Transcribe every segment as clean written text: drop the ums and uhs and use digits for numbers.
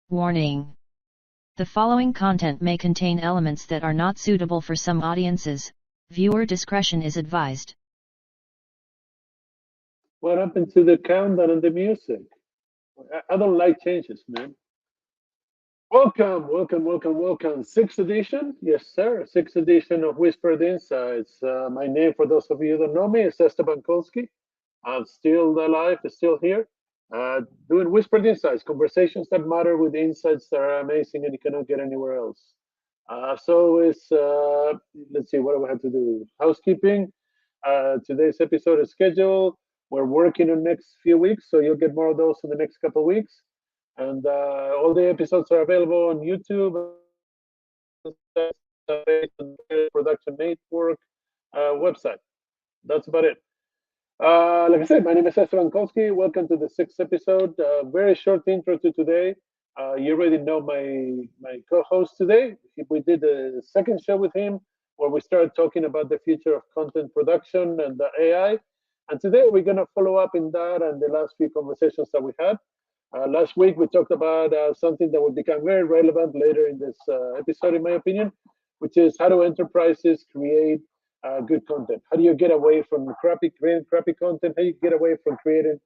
Warning. The following content may contain elements that are not suitable for some audiences. Viewer discretion is advised. What happened to the countdown and the music? I don't like changes, man. Welcome. Sixth edition? Yes, sir. Sixth edition of Whispered Insights. My name, for those of you who don't know me, is Esteban Kolsky. I'm still alive, still here, doing Whispered Insights, conversations that matter with insights that are amazing and you cannot get anywhere else. So it's, let's see, what do we have to do? Housekeeping. Today's episode is scheduled. We're working on the next few weeks, so you'll get more of those in the next couple of weeks. And all the episodes are available on YouTube, Production Network website. That's about it. Like I said, my name is Esteban Kolsky. Welcome to the sixth episode. Very short intro to today. You already know my co-host today. We did a second show with him where we started talking about the future of content production and the AI. And today we're going to follow up in that and the last few conversations that we had. Last week we talked about something that will become very relevant later in this episode, in my opinion, which is how do enterprises create good content? How do you get away from creating crappy content? How do you get away from creating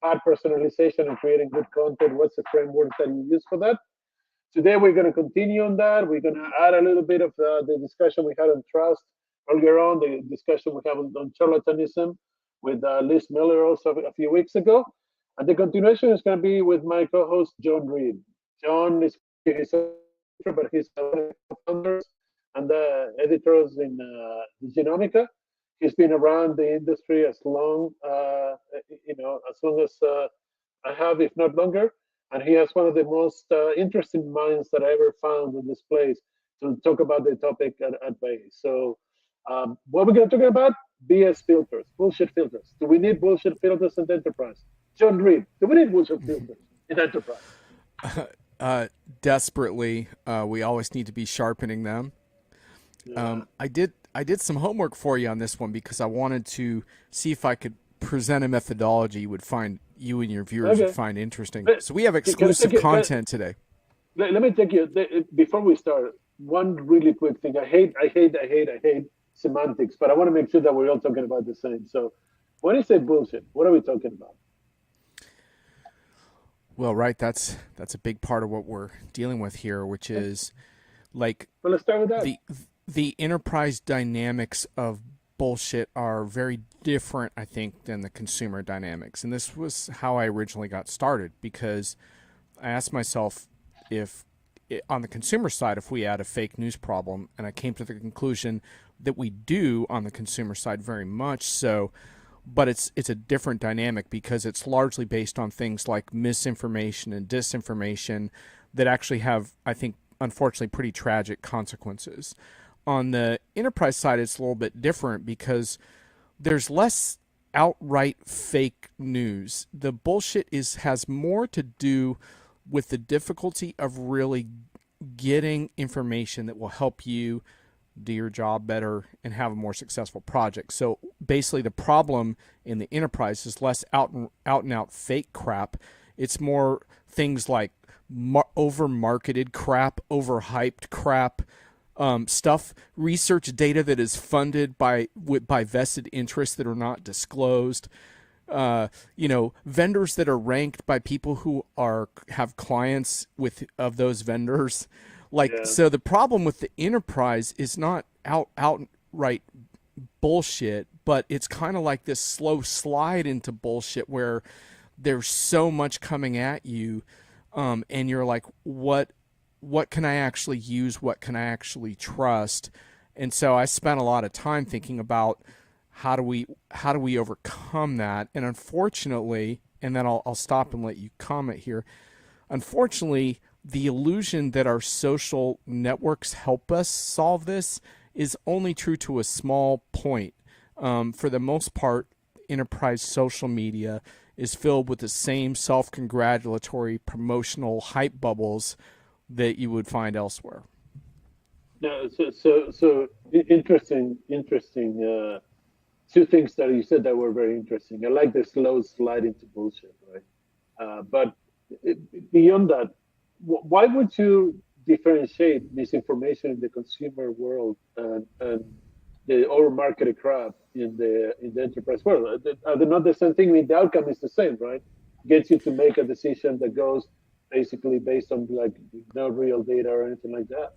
bad personalization and creating good content? What's the framework that you use for that? Today we're going to continue on that. We're going to add a little bit of the discussion we had on trust earlier on, the discussion we had on charlatanism with Liz Miller also a few weeks ago. And the continuation is going to be with my co-host, John Reed. John is but he's one of the founders and the editors in Genomica. He's been around the industry as long, as long as I have, if not longer. And he has one of the most interesting minds that I ever found in this place to talk about the topic at bay. So what we're going to talk about? BS filters, bullshit filters. Do we need bullshit filters in the enterprise? John Reed, do we need bullshit filters in enterprise? Desperately. We always need to be sharpening them. Yeah. I did some homework for you on this one because I wanted to see if I could present a methodology you and your viewers would find interesting. So we have exclusive content today. Let me take you before we start. One really quick thing. I hate semantics, but I want to make sure that we're all talking about the same. So when you say bullshit, what are we talking about? Well, right, that's a big part of what we're dealing with here, which is like let's start with that. The enterprise dynamics of bullshit are very different, I think, than the consumer dynamics. And this was how I originally got started, because I asked myself if on the consumer side, if we had a fake news problem, and I came to the conclusion that we do on the consumer side very much so. But it's a different dynamic because it's largely based on things like misinformation and disinformation that actually have, I think, unfortunately, pretty tragic consequences. On the enterprise side, it's a little bit different because there's less outright fake news. The bullshit has more to do with the difficulty of really getting information that will help you do your job better and have a more successful project. So basically the problem in the enterprise is less out and out fake crap. It's more things like over-marketed crap, overhyped crap, research data that is funded by vested interests that are not disclosed. Vendors that are ranked by people who have clients of those vendors. So the problem with the enterprise is not outright bullshit, but it's kind of like this slow slide into bullshit where there's so much coming at you, and you're like, what can I actually use? What can I actually trust? And so I spent a lot of time thinking about how do we overcome that? And unfortunately, and then I'll stop and let you comment here. Unfortunately, the illusion that our social networks help us solve this is only true to a small point. For the most part, enterprise social media is filled with the same self-congratulatory promotional hype bubbles that you would find elsewhere. No, so interesting. Two things that you said that were very interesting. I like the slow slide into bullshit, right? But beyond that, why would you differentiate misinformation in the consumer world and the over-marketed crap in the enterprise world? Are they not the same thing? I mean, the outcome is the same, right? Gets you to make a decision that goes basically based on like no real data or anything like that.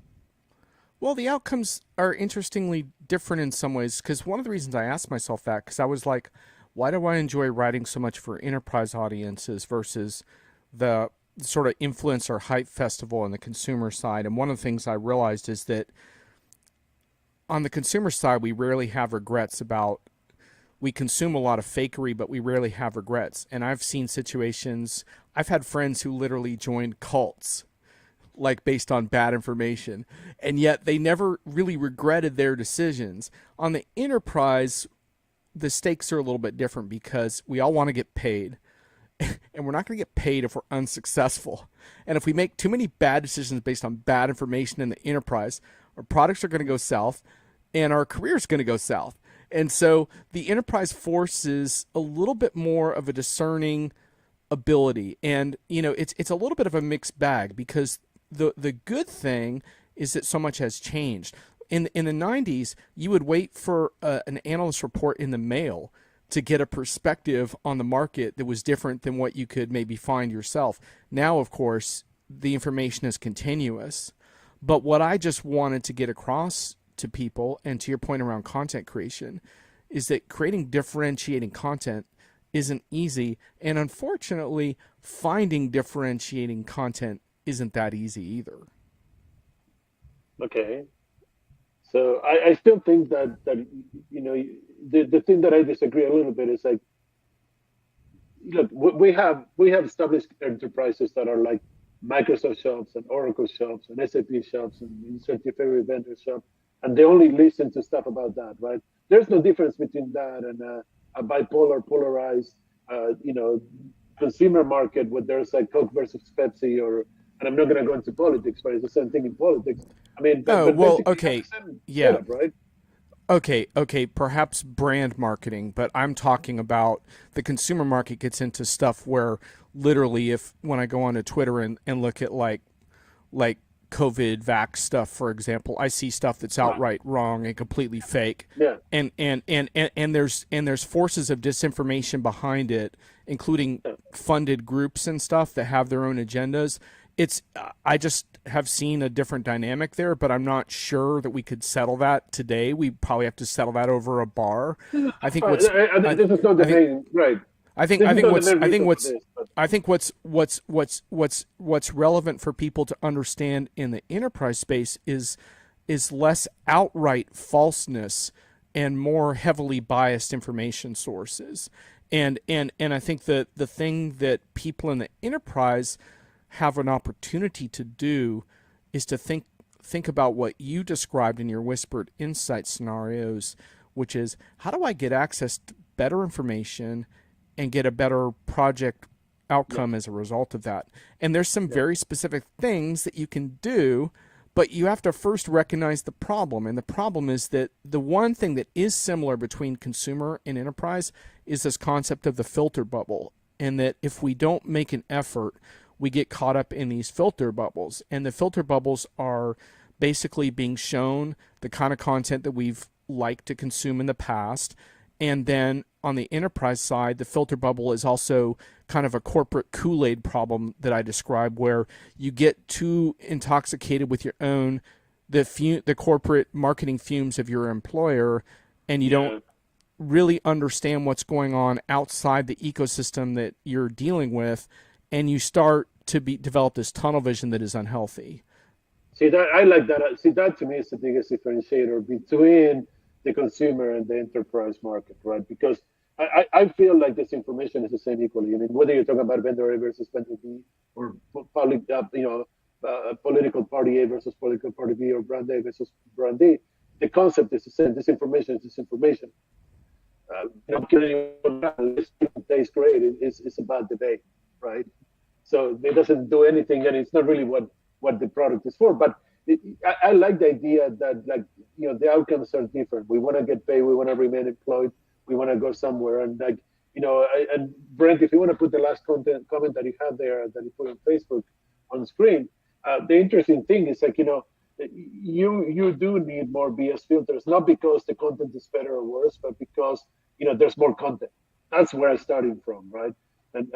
Well, the outcomes are interestingly different in some ways because one of the reasons I asked myself that because I was like, why do I enjoy writing so much for enterprise audiences versus the sort of influencer hype festival on the consumer side? And one of the things I realized is that on the consumer side, we rarely have regrets about we consume a lot of fakery, but we rarely have regrets. And I've seen situations, I've had friends who literally joined cults like based on bad information, and yet they never really regretted their decisions. On the enterprise, the stakes are a little bit different because we all want to get paid, and we're not going to get paid if we're unsuccessful. And if we make too many bad decisions based on bad information in the enterprise, our products are going to go south, and our career is going to go south. And so the enterprise forces a little bit more of a discerning ability, and it's a little bit of a mixed bag because the good thing is that so much has changed. In the 90s, you would wait for an analyst report in the mail to get a perspective on the market that was different than what you could maybe find yourself. Now, of course, the information is continuous. But what I just wanted to get across to people, and to your point around content creation, is that creating differentiating content isn't easy. And unfortunately, finding differentiating content isn't that easy either. Okay. So I still think that the thing that I disagree a little bit is like, look, we have established enterprises that are like Microsoft shops and Oracle shops and SAP shops and insert your favorite vendor shop, and they only listen to stuff about that, right? There's no difference between that and a bipolar, polarized, consumer market where there's like Coke versus Pepsi, or, and I'm not going to go into politics, but it's the same thing in politics. I mean, but well, okay, yeah, setup, right? Okay, perhaps brand marketing, but I'm talking about the consumer market gets into stuff where literally when I go onto Twitter and look at like COVID vax stuff, for example, I see stuff that's outright wrong and completely fake. Yeah. And there's forces of disinformation behind it, including funded groups and stuff that have their own agendas. I just have seen a different dynamic there, but I'm not sure that we could settle that today. We probably have to settle that over a bar. I think what's this is not the main, right. I think what's relevant for people to understand in the enterprise space is less outright falseness and more heavily biased information sources. And I think that the thing that people in the enterprise have an opportunity to do is to think about what you described in your whispered insight scenarios, which is how do I get access to better information and get a better project outcome as a result of that. And there's some very specific things that you can do, but you have to first recognize the problem. And the problem is that the one thing that is similar between consumer and enterprise is this concept of the filter bubble. And that if we don't make an effort, we get caught up in these filter bubbles. And the filter bubbles are basically being shown the kind of content that we've liked to consume in the past. And then on the enterprise side, the filter bubble is also kind of a corporate Kool-Aid problem that I described, where you get too intoxicated with your own, the corporate marketing fumes of your employer, and you don't really understand what's going on outside the ecosystem that you're dealing with, and you start to develop this tunnel vision that is unhealthy. See, that I like that. See, that to me is the biggest differentiator between the consumer and the enterprise market, right? Because I feel like this information is the same equally. I mean, whether you're talking about vendor A versus vendor B, or public, political party A versus political party B, or brand A versus brand D, the concept is the same. This information is this information. This tastes great. It's a bad debate, right? So it doesn't do anything, and it's not really what the product is for. But I like the idea that, like, the outcomes are different. We want to get paid. We want to remain employed. We want to go somewhere. And and Brent, if you want to put the last comment that you had there that you put on Facebook on screen, the interesting thing is like, you do need more BS filters, not because the content is better or worse, but because there's more content. That's where I'm starting from, right? And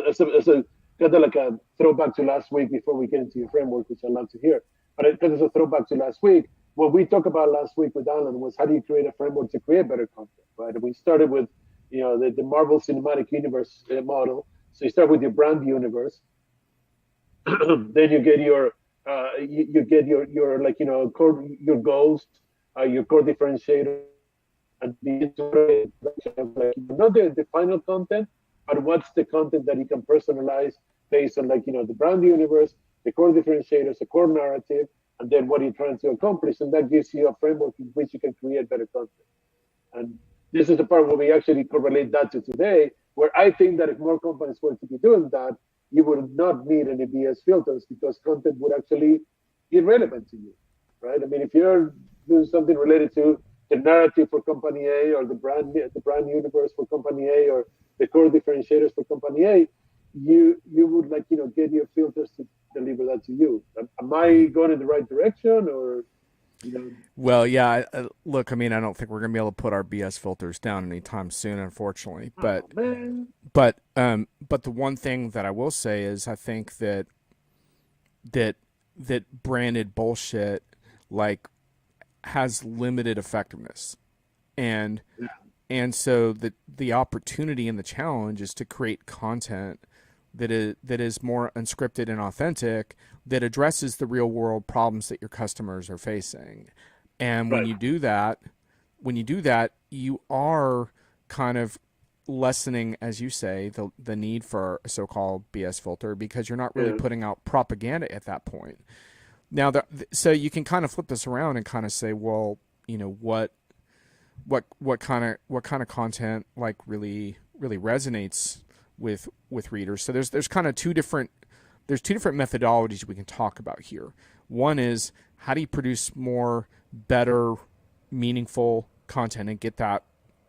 as a kind of like a throwback to last week before we get into your framework, which I love to hear. But because it's a throwback to last week, what we talked about last week with Alan was how do you create a framework to create better content, right? And we started with the Marvel Cinematic Universe model. So you start with your brand universe, then you get you get your like core, your goals, your core differentiator, and the like not the final content, but what's the content that you can personalize based on like the brand universe, the core differentiators, the core narrative, and then what you're trying to accomplish, and that gives you a framework in which you can create better content. And this is the part where we actually correlate that to today, where I think that if more companies were to be doing that, you would not need any BS filters because content would actually be relevant to you, right? I mean, if you're doing something related to the narrative for company A or the brand universe for company A or the core differentiators for company A, you would like get your filters to deliver that to you. Am I going in the right direction or? Well, yeah. Look, I mean, I don't think we're gonna be able to put our BS filters down anytime soon, unfortunately. But but the one thing that I will say is I think that branded bullshit like has limited effectiveness, and so the opportunity and the challenge is to create content that is more unscripted and authentic, that addresses the real world problems that your customers are facing. And when you do that, you are kind of lessening, as you say, the need for a so-called BS filter, because you're not really putting out propaganda at that point. Now, so you can kind of flip this around and kind of say, well, what kind of content like really resonates with readers. So there's kind of two different methodologies we can talk about here. One is, how do you produce more better, meaningful content and get that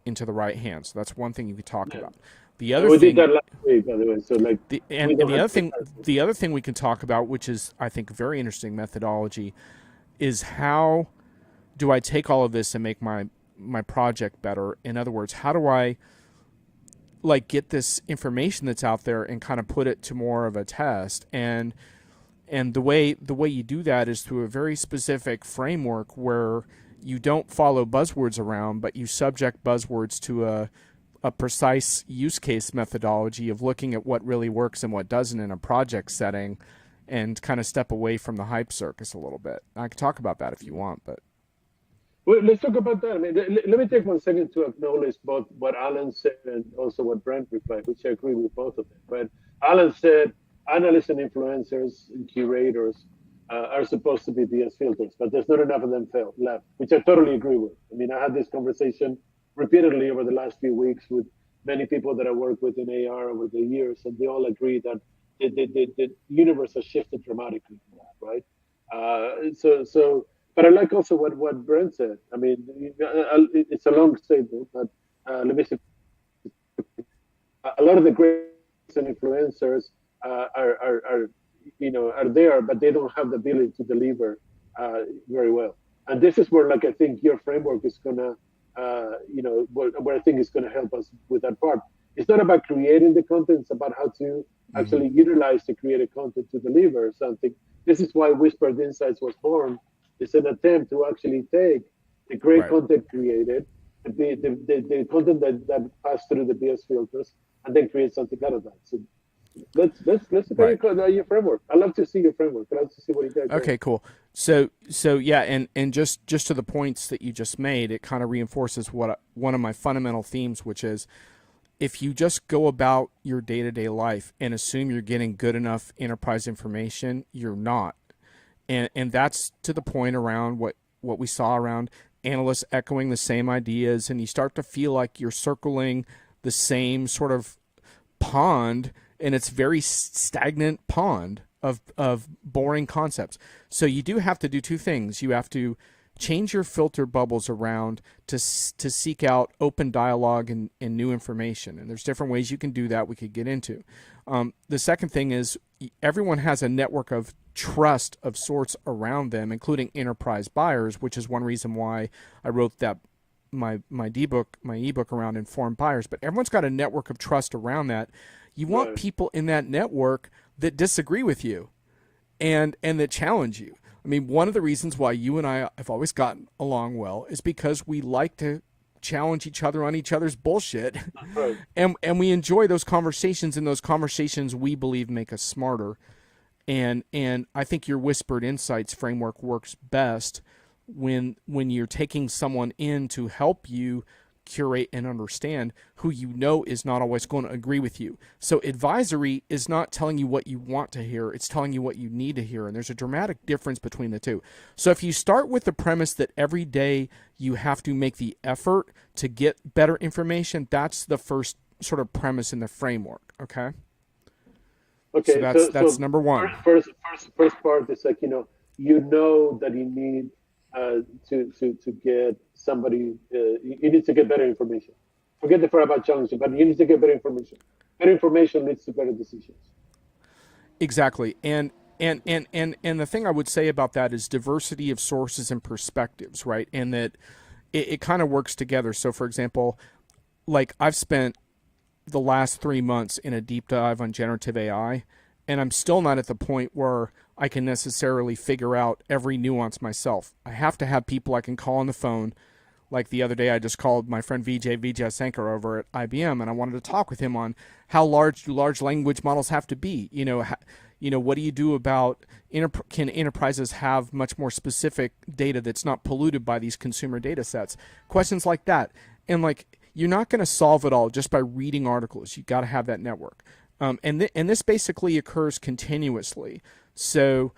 into the right hands? So that's one thing you could talk about. The other we thing, did that last week, by the way. So like, the other thing we can talk about, which is I think a very interesting methodology, is how do I take all of this and make my project better? In other words, how do I like get this information that's out there and kind of put it to more of a test? And the way you do that is through a very specific framework where you don't follow buzzwords around, but you subject buzzwords to a precise use case methodology of looking at what really works and what doesn't in a project setting, and kind of step away from the hype circus a little bit. I can talk about that if you want, but. Well, let's talk about that. I mean, let me take 1 second to acknowledge both what Alan said and also what Brent replied, which I agree with both of them. But Alan said analysts and influencers and curators are supposed to be BS filters, but there's not enough of them left, which I totally agree with. I mean, I had this conversation repeatedly over the last few weeks with many people that I work with in AR over the years, and they all agree that the universe has shifted dramatically from that, right? But I like also what Brent said. I mean, it's a long statement, but let me say, a lot of the great influencers are there, but they don't have the ability to deliver very well. And this is where, like, I think your framework is gonna, where I think is gonna help us with that part. It's not about creating the content; it's about how to actually utilize the created content to deliver something. This is why Whispered Insights was born. It's an attempt to actually take the great content created, the content that passed through the BS filters, and then create something out of that. So let's look at your framework. I love to see your framework. I love to see what you guys. Okay, cool. So yeah, and just to the points that you just made, it kind of reinforces one of my fundamental themes, which is, if you just go about your day-to-day life and assume you're getting good enough enterprise information, you're not. And that's to the point around what we saw around analysts echoing the same ideas, and you start to feel like you're circling the same sort of pond, and it's very stagnant pond of boring concepts. So you do have to do two things. You have to change your filter bubbles around to seek out open dialogue and new information. And there's different ways you can do that we could get into. The second thing is everyone has a network of trust of sorts around them, including enterprise buyers, which is one reason why I wrote that my ebook around informed buyers. But everyone's got a network of trust around that. You want people in that network that disagree with you and that challenge you. I mean, one of the reasons why you and I have always gotten along well is because we like to challenge each other on each other's bullshit. Right. And we enjoy those conversations, and those conversations we believe make us smarter. And I think your whispered insights framework works best when you're taking someone in to help you curate and understand who you know is not always going to agree with you. So advisory is not telling you what you want to hear, it's telling you what you need to hear, and there's a dramatic difference between the two. So if you start with the premise that every day you have to make the effort to get better information, that's the first sort of premise in the framework, okay? Okay, so that's number one. First part is like, you know that you need to get somebody, you need to get better information. Forget the part about challenging, but you need to get better information. Better information leads to better decisions. Exactly. And the thing I would say about that is diversity of sources and perspectives, right? And that it kind of works together. So for example, like I've spent the last 3 months in a deep dive on generative AI, and I'm still not at the point where I can necessarily figure out every nuance myself. I have to have people I can call on the phone. Like the other day, I just called my friend Vijay Sankar over at IBM, and I wanted to talk with him on how large do large language models have to be. What do you do about can enterprises have much more specific data that's not polluted by these consumer data sets? Questions like that. And like, you're not going to solve it all just by reading articles. You got to have that network. And this basically occurs continuously. So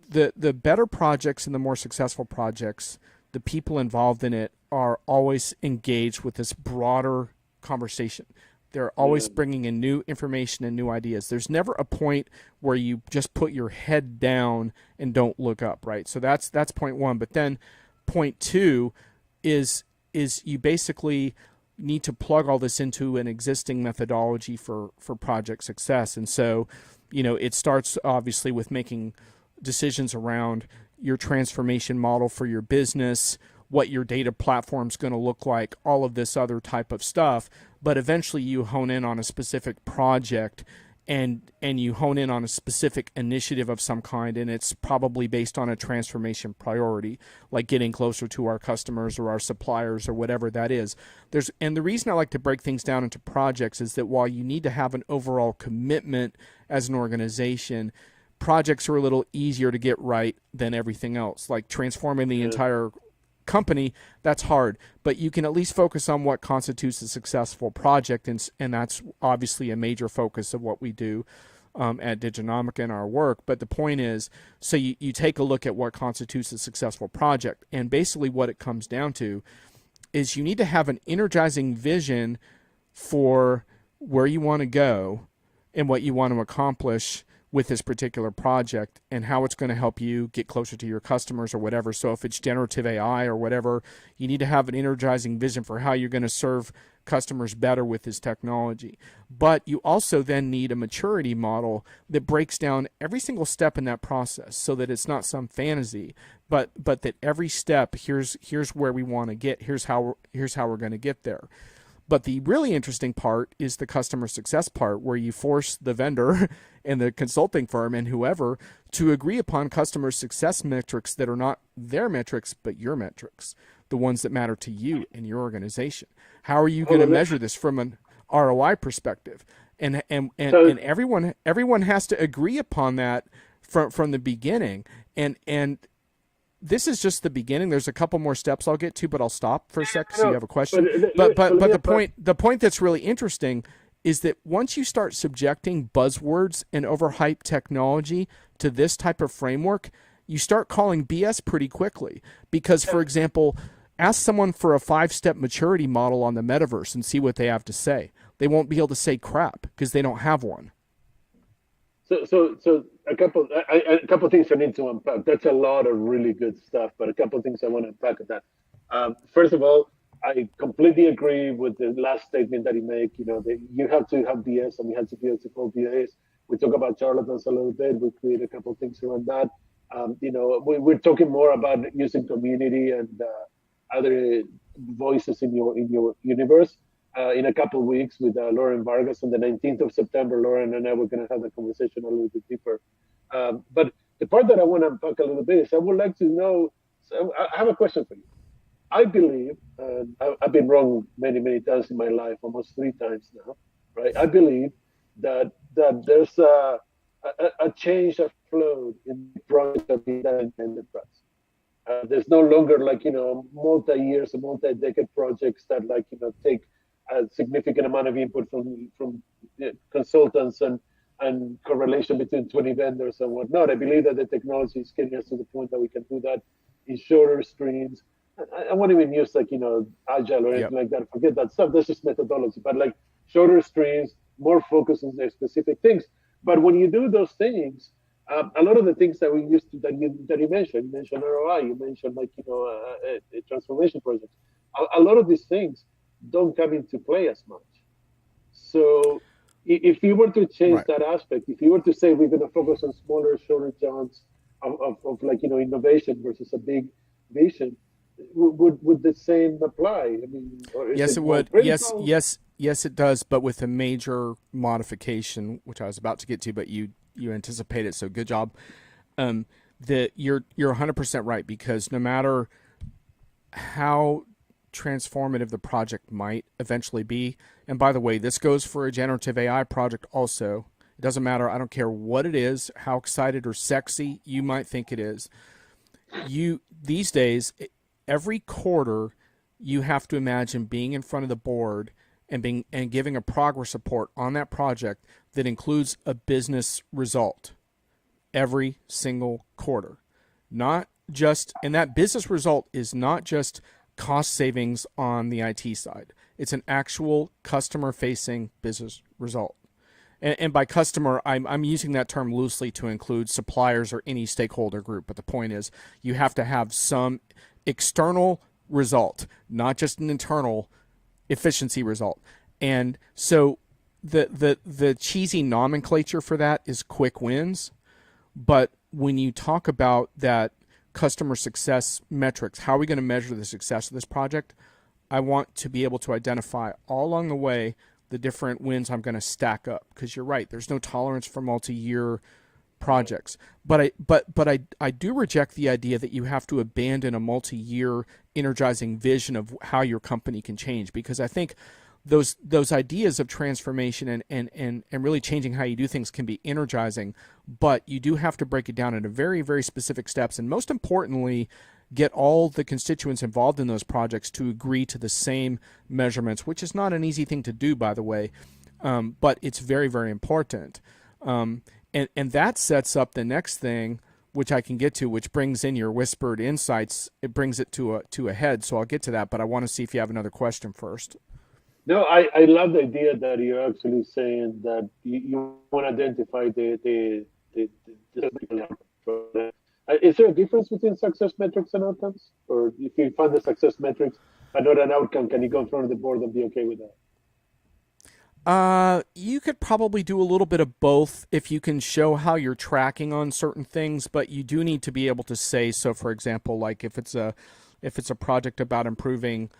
the better projects and the more successful projects, the people involved in it are always engaged with this broader conversation. They're always bringing in new information and new ideas. There's never a point where you just put your head down and don't look up, right? So that's point one. But then point two is you basically need to plug all this into an existing methodology for project success. And so, it starts obviously with making decisions around your transformation model for your business, what your data platform's going to look like, all of this other type of stuff. But eventually you hone in on a specific project and you hone in on a specific initiative of some kind, and it's probably based on a transformation priority, like getting closer to our customers or our suppliers or whatever that is. And the reason I like to break things down into projects is that while you need to have an overall commitment as an organization, projects are a little easier to get right than everything else. Like transforming the entire company, that's hard, but you can at least focus on what constitutes a successful project, and that's obviously a major focus of what we do at Diginomica in our work. But the point is, so you take a look at what constitutes a successful project, and basically what it comes down to is you need to have an energizing vision for where you want to go and what you want to accomplish with this particular project and how it's going to help you get closer to your customers or whatever. So if it's generative AI or whatever, you need to have an energizing vision for how you're going to serve customers better with this technology. But you also then need a maturity model that breaks down every single step in that process so that it's not some fantasy, but that every step, here's where we want to get, here's how we're going to get there. But the really interesting part is the customer success part, where you force the vendor and the consulting firm and whoever to agree upon customer success metrics that are not their metrics, but your metrics, the ones that matter to you and your organization. How are you going to measure this from an ROI perspective? And everyone has to agree upon that from the beginning. And this is just the beginning. There's a couple more steps I'll get to, but I'll stop for a sec so you have a question. But the point that's really interesting is that once you start subjecting buzzwords and overhyped technology to this type of framework, you start calling BS pretty quickly. Because, for example, ask someone for a 5-step maturity model on the metaverse and see what they have to say. They won't be able to say crap because they don't have one. So a couple things I need to unpack. That's a lot of really good stuff, but a couple things I want to unpack of that. First of all, I completely agree with the last statement that you make. You know, that you have to have BS, and we have to be able to call BS. We talk about charlatans a little bit. We create a couple things around that. We're talking more about using community and other voices in your universe. In a couple of weeks with Lauren Vargas on the 19th of September. Lauren and I were going to have a conversation a little bit deeper. But the part that I want to unpack a little bit is I would like to know. So I have a question for you. I believe, I've been wrong many, many times in my life, almost 3 times now, right? I believe that there's a change of flow in the project of the enterprise. There's no longer multi-years or multi-decade projects that take a significant amount of input from consultants and correlation between 20 vendors and whatnot. I believe that the technology is getting us to the point that we can do that in shorter streams. I won't even use agile or anything like that. Forget that stuff. That's just methodology. But shorter streams, more focus on their specific things. But when you do those things, a lot of the things that we used to that you mentioned ROI, you mentioned a transformation project. A lot of these things don't come into play as much. So if you were to change that aspect, if you were to say we're going to focus on smaller, shorter chunks of innovation versus a big vision, would the same apply? I mean, yes, it would. Yes, it does. But with a major modification, which I was about to get to, but you anticipate it, so good job. You're 100% right, because no matter how transformative the project might eventually be, and by the way, this goes for a generative AI project also. It doesn't matter. I don't care what it is, how excited or sexy you might think it is. These days, every quarter, you have to imagine being in front of the board and giving a progress report on that project that includes a business result every single quarter. Not just, and that business result is not just cost savings on the IT side. It's an actual customer-facing business result. And by customer, I'm using that term loosely to include suppliers or any stakeholder group. But the point is, you have to have some external result, not just an internal efficiency result. And so the cheesy nomenclature for that is quick wins. But when you talk about that customer success metrics, how are we going to measure the success of this project? I want to be able to identify all along the way the different wins I'm going to stack up, because you're right, there's no tolerance for multi-year projects. But I do reject the idea that you have to abandon a multi-year energizing vision of how your company can change, because I think those ideas of transformation and really changing how you do things can be energizing, but you do have to break it down into very, very specific steps, and most importantly, get all the constituents involved in those projects to agree to the same measurements, which is not an easy thing to do, by the way, but it's very, very important. And that sets up the next thing, which I can get to, which brings in your whispered insights. It brings it to a head, so I'll get to that, but I want to see if you have another question first. No, I love the idea that you're actually saying that you want to identify the is there a difference between success metrics and outcomes? Or if you find the success metrics but not an outcome, can you go in front of the board and be okay with that? You could probably do a little bit of both if you can show how you're tracking on certain things, but you do need to be able to say, so for example, like if it's a project about improving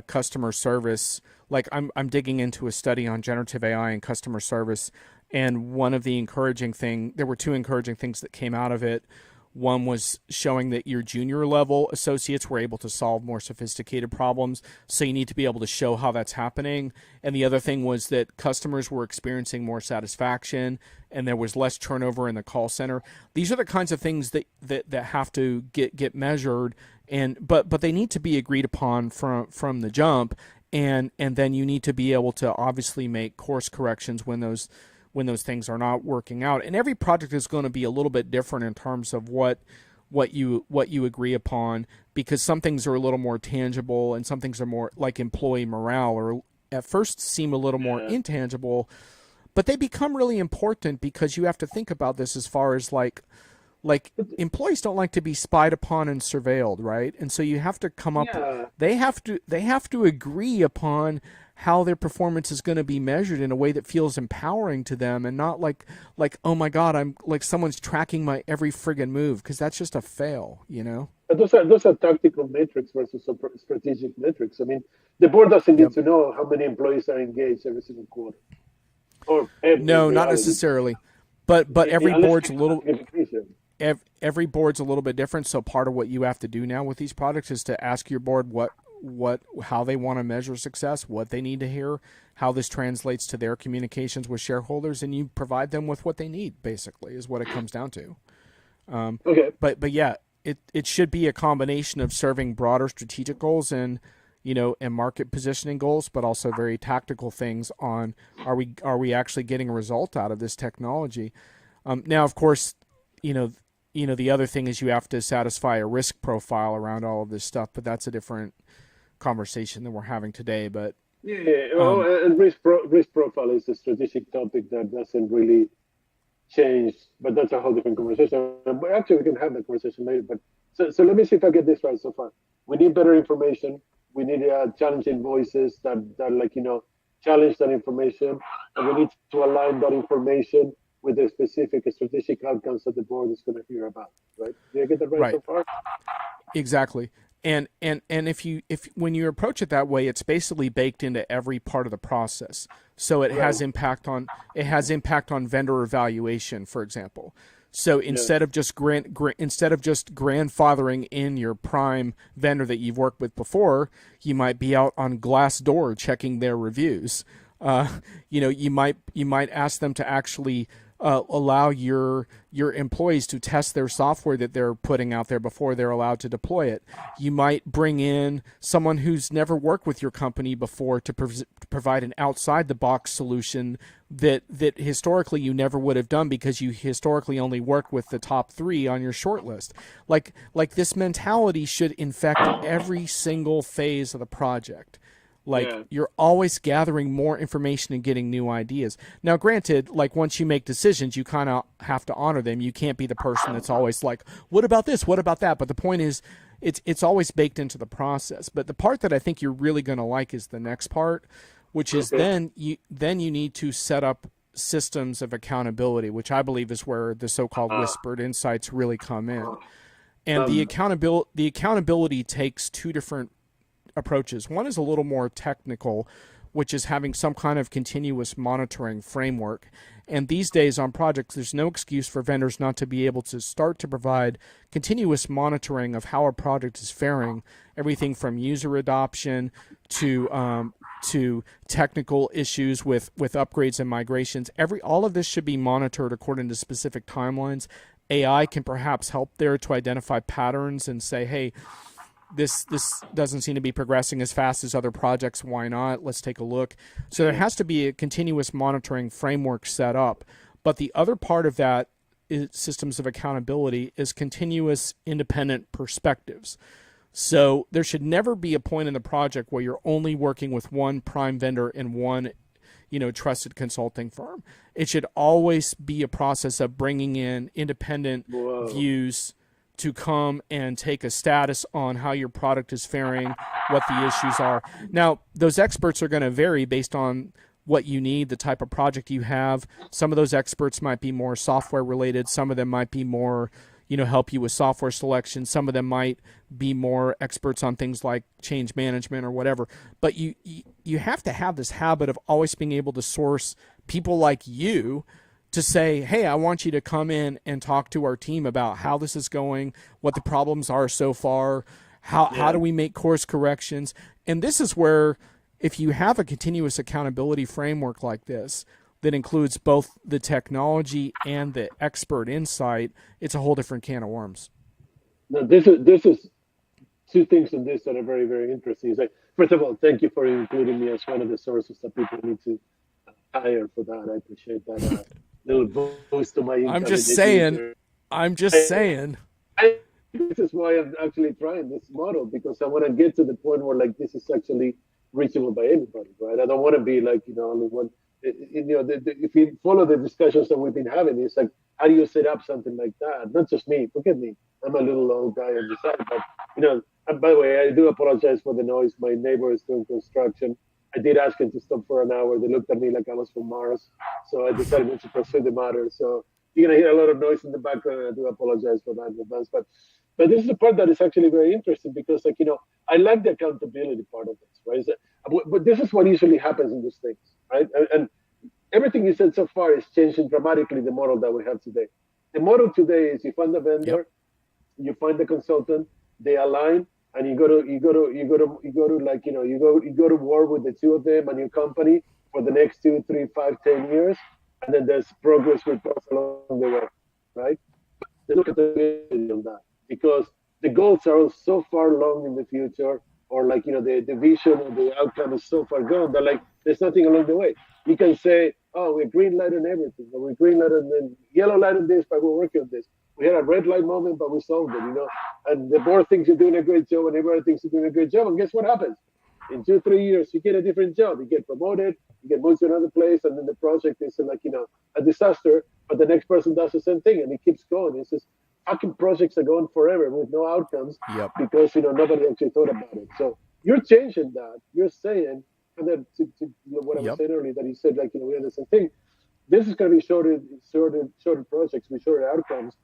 customer service, like I'm digging into a study on generative AI and customer service, and there were 2 encouraging things that came out of it. One was showing that your junior level associates were able to solve more sophisticated problems, so you need to be able to show how that's happening. And the other thing was that customers were experiencing more satisfaction and there was less turnover in the call center. These are the kinds of things that have to get measured, but they need to be agreed upon from the jump, and then you need to be able to obviously make course corrections when those things are not working out. And every project is going to be a little bit different in terms of what you agree upon, because some things are a little more tangible and some things are more like employee morale, or at first seem a little more intangible. but they become really important because you have to think about this as far as like employees don't like to be spied upon and surveilled, right? And so you have to come up, Yeah. they have to agree upon how their performance is going to be measured in a way that feels empowering to them, and not like oh my god, I'm like someone's tracking my every friggin' move, because that's just a fail, you know. But those are tactical metrics versus strategic metrics. I mean, the board doesn't need Yep. to know how many employees are engaged every single quarter, or in No, not reality, necessarily, but every unless board's a it's little signification. every board's a little bit different. So part of what you have to do now with these products is to ask your board how they want to measure success, what they need to hear, how this translates to their communications with shareholders, and you provide them with what they need. Basically, is what it comes down to. Okay. But yeah, it should be a combination of serving broader strategic goals and and market positioning goals, but also very tactical things on are we actually getting a result out of this technology. Now, of course, the other thing is you have to satisfy a risk profile around all of this stuff, but that's a different conversation than we're having today. But Yeah. And risk profile is a strategic topic that doesn't really change, but that's a whole different conversation. But actually, we can have that conversation later. But so let me see if I get this right so far. We need better information. We need challenging voices that challenge that information, and we need to align that information with the specific strategic outcomes that the board is going to hear about. Right? Did I get that right so far? Exactly. And if when you approach it that way, it's basically baked into every part of the process. So it has impact on vendor evaluation, for example. So instead of just grandfathering in your prime vendor that you've worked with before, you might be out on Glassdoor checking their reviews. You might ask them to actually allow your employees to test their software that they're putting out there before they're allowed to deploy it. You might bring in someone who's never worked with your company before to provide an outside the box solution that historically you never would have done because you historically only worked with the top 3 on your short list. Like this mentality should infect every single phase of the project. You're always gathering more information and getting new ideas. Now, granted, once you make decisions, you kind of have to honor them. You can't be the person that's always like, what about this? What about that? But the point is, it's always baked into the process. But the part that I think you're really going to like is the next part, which is then you need to set up systems of accountability, which I believe is where the so-called whispered insights really come in. And the accountability takes 2 different approaches. One is a little more technical, which is having some kind of continuous monitoring framework. And these days on projects, there's no excuse for vendors not to be able to start to provide continuous monitoring of how a project is faring, everything from user adoption to technical issues with upgrades and migrations. All of this should be monitored according to specific timelines. AI can perhaps help there to identify patterns and say, hey, this doesn't seem to be progressing as fast as other projects. Why not? Let's take a look. So there has to be a continuous monitoring framework set up. But the other part of that systems of accountability is continuous independent perspectives. So there should never be a point in the project where you're only working with one prime vendor and one trusted consulting firm. It should always be a process of bringing in independent views to come and take a status on how your product is faring, what the issues are. Now, those experts are going to vary based on what you need, the type of project you have. Some of those experts might be more software related. Some of them might be more, help you with software selection. Some of them might be more experts on things like change management or whatever. But you have to have this habit of always being able to source people like you to say, hey, I want you to come in and talk to our team about how this is going, what the problems are so far, how do we make course corrections. And this is where, if you have a continuous accountability framework like this that includes both the technology and the expert insight, it's a whole different can of worms. Now, this is 2 things in this that are very, very interesting. It's first of all, thank you for including me as one of the sources that people need to hire for that. I appreciate that. Little boost to my I'm just saying. This is why I'm actually trying this model, because I want to get to the point where this is actually reachable by anybody, right? I don't want to be only one if you follow the discussions that we've been having, it's like, how do you set up something like that? Not just me, forget me. I'm a little old guy on the side, but and by the way, I do apologize for the noise. My neighbor is doing construction. I did ask him to stop for an hour. They looked at me like I was from Mars, so I decided not to pursue the matter. So you're gonna hear a lot of noise in the background. I do apologize for that in advance, but this is the part that is actually very interesting because, I like the accountability part of this, right? But this is what usually happens in these things, right? And everything you said so far is changing dramatically the model that we have today. The model today is you find the vendor, Yep. you find the consultant, they align, and you go to war with the two of them and your company for the next 2, 3, 5, 10 years, and then there's progress reports along the way, right? They look at the on that because the goals are so far long in the future, or the vision or the outcome is so far gone that there's nothing along the way. You can say, oh, we're green light on everything, or we're green light on the yellow light on this, but we're working on this. We had a red light moment, but we solved it, and the board thinks you're doing a great job, and everybody thinks you're doing a great job, and guess what happens? In 2, 3 years, you get a different job, you get promoted, you get moved to another place, and then the project is a disaster, but the next person does the same thing, and it keeps going. It's just fucking projects are going forever with no outcomes. Yep. Because nobody actually thought about it. So you're changing that. You're saying, and then to what I was Yep. saying earlier, that you said we had the same thing. This is going to be shorter projects with shorter outcomes.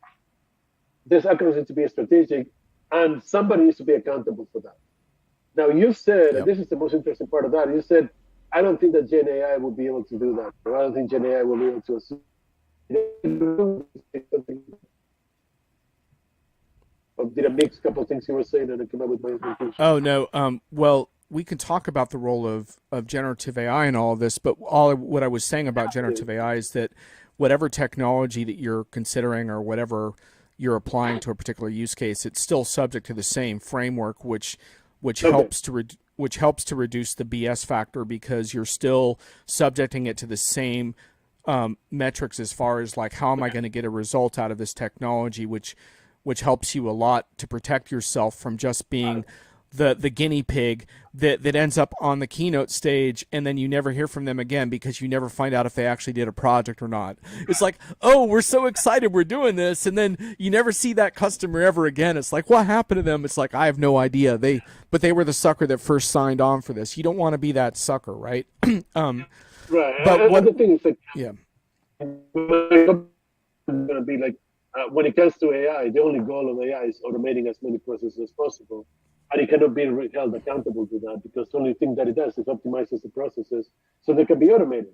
This outcomes need to be strategic, and somebody needs to be accountable for that. Now you said, Yep. and this is the most interesting part of that. You said, I don't think that Gen AI will be able to do that. Or I don't think Gen AI will be able to assume. Did I mix a couple of things you were saying and I came up with my conclusion? Oh no. Well, we can talk about the role of generative AI and all of this, but what I was saying about generative AI is that whatever technology that you're considering or whatever you're applying to a particular use case, it's still subject to the same framework, which Okay. helps to reduce the BS factor because you're still subjecting it to the same metrics as far as how am I going to get a result out of this technology, which helps you a lot to protect yourself from just being the guinea pig that ends up on the keynote stage and then you never hear from them again because you never find out if they actually did a project or not. It's like, oh, we're so excited we're doing this, and then you never see that customer ever again. It's like, what happened to them? It's like, I have no idea. But they were the sucker that first signed on for this. You don't want to be that sucker, right? Right. But and the thing is yeah. going to be when it comes to AI, the only goal of AI is automating as many processes as possible. And it cannot be held accountable to that because the only thing that it does is optimizes the processes so they can be automated.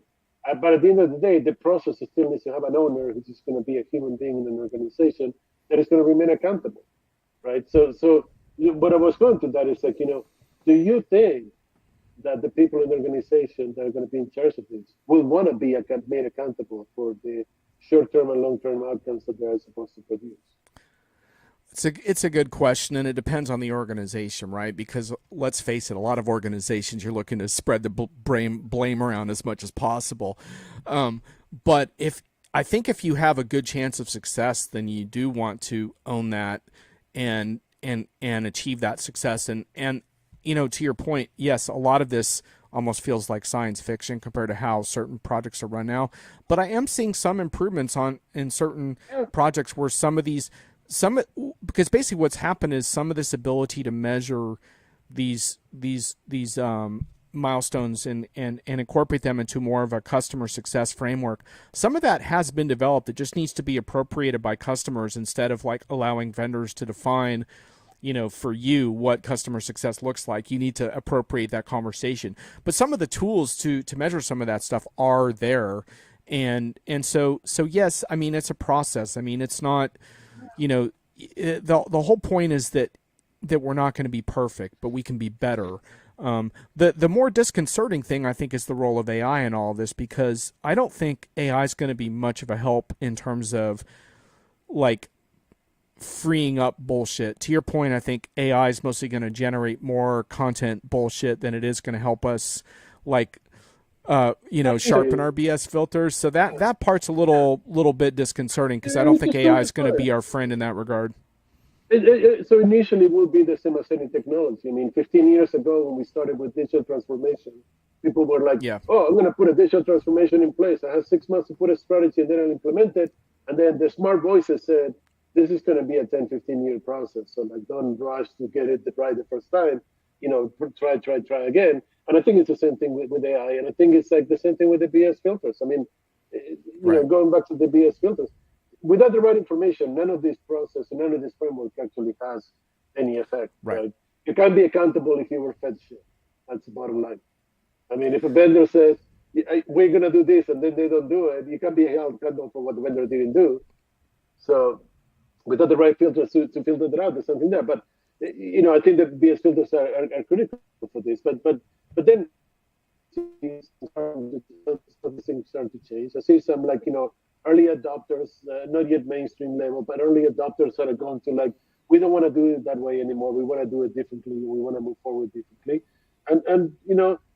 But at the end of the day, the process still needs to have an owner, which is going to be a human being in an organization that is going to remain accountable, right? So what I was going to that is do you think that the people in the organization that are going to be in charge of this will want to be made accountable for the short-term and long-term outcomes that they are supposed to produce? It's a good question, and it depends on the organization, right? Because let's face it, a lot of organizations you're looking to spread the blame around as much as possible. But I think if you have a good chance of success, then you do want to own that and achieve that success. And to your point, yes, a lot of this almost feels like science fiction compared to how certain projects are run now. But I am seeing some improvements in certain projects where because basically what's happened is some of this ability to measure these milestones and incorporate them into more of a customer success framework. Some of that has been developed. It just needs to be appropriated by customers instead of allowing vendors to define, for you what customer success looks like. You need to appropriate that conversation. But some of the tools to measure some of that stuff are there. And so yes, I mean, it's a process. I mean, it's not, the whole point is that we're not going to be perfect, but we can be better. The more disconcerting thing, I think, is the role of AI in all of this, because I don't think AI is going to be much of a help in terms of freeing up bullshit. To your point, I think AI is mostly going to generate more content bullshit than it is going to help us sharpen our BS filters. So that part's a little bit disconcerting because I don't think AI is going to be our friend in that regard. So initially it will be the same as any technology. I mean, 15 years ago when we started with digital transformation, People were like, Yeah. oh, I'm going to put a digital transformation in place. I have 6 months to put a strategy and then I'll implement it. And then the smart voices said, this is going to be a 10, 15-year process. So like, don't rush to get it right the first time. Try again. And I think it's the same thing with AI. And I think it's like the same thing with the BS filters. I mean, Right. going back to the BS filters, without the right information, none of this process and none of this framework actually has any effect. Right. Right? You can't be accountable if you were fed shit. That's the bottom line. I mean, if a vendor says, we're going to do this, and then they don't do it, you can't be held accountable for what the vendor didn't do. So without the right filters to filter that out, there's something there. But, I think that BS filters are critical for this. But then things start to change. I see some early adopters, not yet mainstream level, but early adopters that are going to we don't want to do it that way anymore. We want to do it differently. We want to move forward differently. And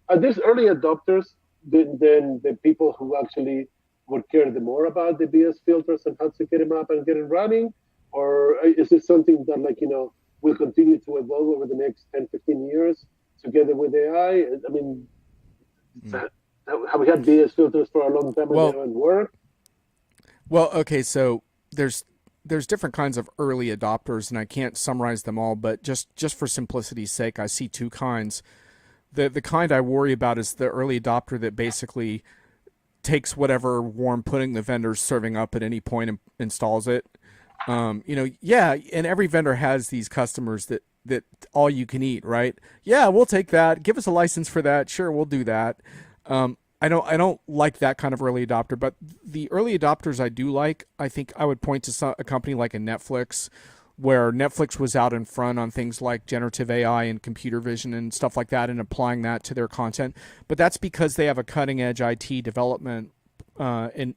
are these early adopters then the people who actually would care the more about the BS filters and how to get them up and get it running? Or is it something that will continue to evolve over the next 10, 15 years together with AI? I mean, have we had BS filters for a long time and they don't work? Well, okay, so there's different kinds of early adopters, and I can't summarize them all, but just for simplicity's sake, I see two kinds. The kind I worry about is the early adopter that basically takes whatever warm pudding the vendor's serving up at any point and installs it. Yeah, and every vendor has these customers that all you can eat, right? Yeah, we'll take that. Give us a license for that. Sure, we'll do that. I don't like that kind of early adopter, but the early adopters I do like. I think I would point to a company like a Netflix, where Netflix was out in front on things like generative AI and computer vision and stuff like that, and applying that to their content. But that's because they have a cutting edge IT development and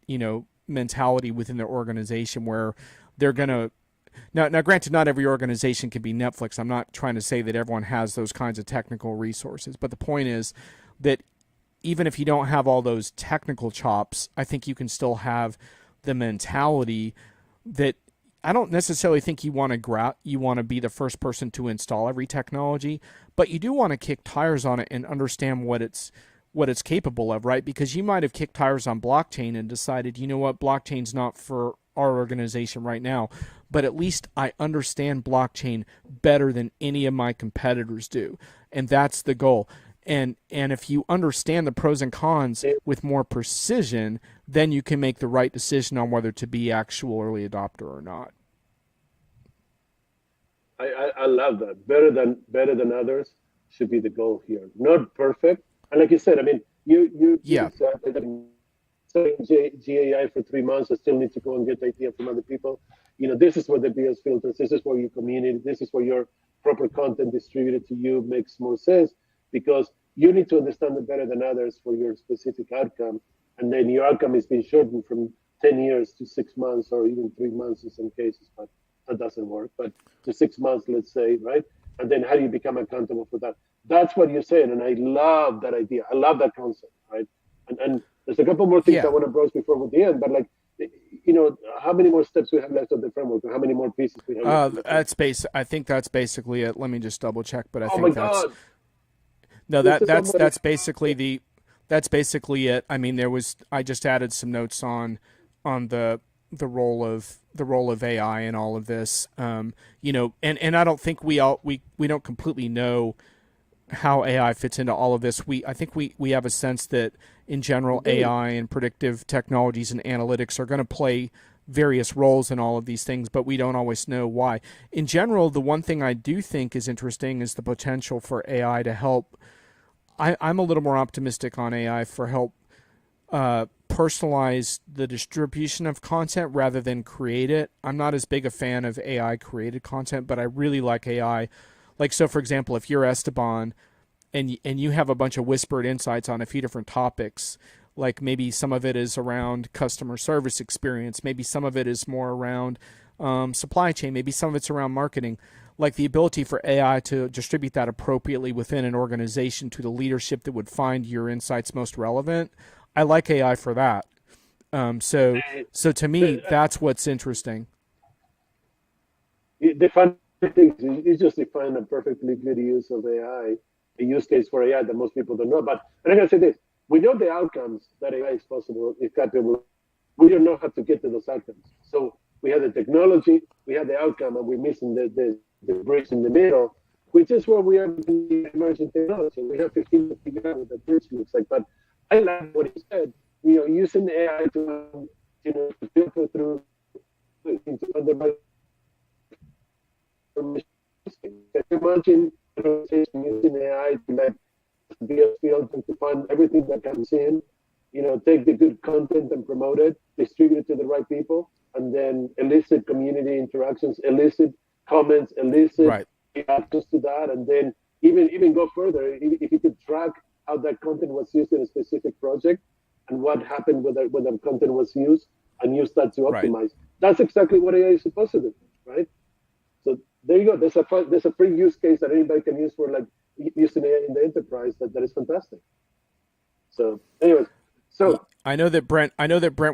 mentality within their organization where they're gonna. Now, granted, not every organization can be Netflix. I'm not trying to say that everyone has those kinds of technical resources, but the point is that even if you don't have all those technical chops, I think you can still have the mentality that I don't necessarily think you want to be the first person to install every technology, but you do want to kick tires on it and understand what it's capable of, right? Because you might have kicked tires on blockchain and decided, you know what, blockchain's not for our organization right now, but at least I understand blockchain better than any of my competitors do. And that's the goal. And if you understand the pros and cons with more precision, then you can make the right decision on whether to be actual early adopter or not. I love that. Better than others should be the goal here. Not perfect. And like you said, I mean, you GAI for 3 months. I still need to go and get idea from other people. This is what the BS filters. This is where your community. This is where your proper content distributed to you makes more sense, because you need to understand it better than others for your specific outcome. And then your outcome is being shortened from 10 years to 6 months or even 3 months in some cases, but that doesn't work. But to 6 months, let's say, right? And then how do you become accountable for that? That's what you're saying. And I love that idea. I love that concept, right? And there's a couple more things I want to broach before with the end, but how many more steps we have left of the framework, or how many more pieces we have left? I think that's basically it. Let me just double check, but I think my God. No, that's basically it. I mean, I just added some notes on the role of AI in all of this. And I don't think we don't completely know how AI fits into all of this. I think we have a sense that in general AI and predictive technologies and analytics are going to play various roles in all of these things, but we don't always know why. In general, the one thing I do think is interesting is the potential for AI to help. I'm a little more optimistic on AI for help personalize the distribution of content rather than create it. I'm not as big a fan of AI created content, but I really like AI. So for example, if you're Esteban and you have a bunch of whispered insights on a few different topics, like maybe some of it is around customer service experience, maybe some of it is more around supply chain, maybe some of it's around marketing, like the ability for AI to distribute that appropriately within an organization to the leadership that would find your insights most relevant. I like AI for that. So to me, that's what's interesting. The fun thing is you just define a perfectly good use of AI. a use case for AI that most people don't know. But I'm going to say this: we know the outcomes that AI is possible, is capable. We don't know how to get to those outcomes. So we have the technology, we have the outcome, and we're missing the bridge in the middle, which is where we are in the emerging technology. We have 15 to figure out what that bridge looks like. But I like what he said. Using AI to to filter through into the information. Imagine using AI to like be a filter to find everything that comes in, take the good content and promote it, distribute it to the right people, and then elicit community interactions, elicit comments, elicit Right. reactions to that, and then even go further. If you could track how that content was used in a specific project and what happened when that content was used, and use that to Right. optimize. That's exactly what AI is supposed to do, right? So there you go. There's a free use case that anybody can use for like using AI in the enterprise. That is fantastic. So, anyways, so I know that Brent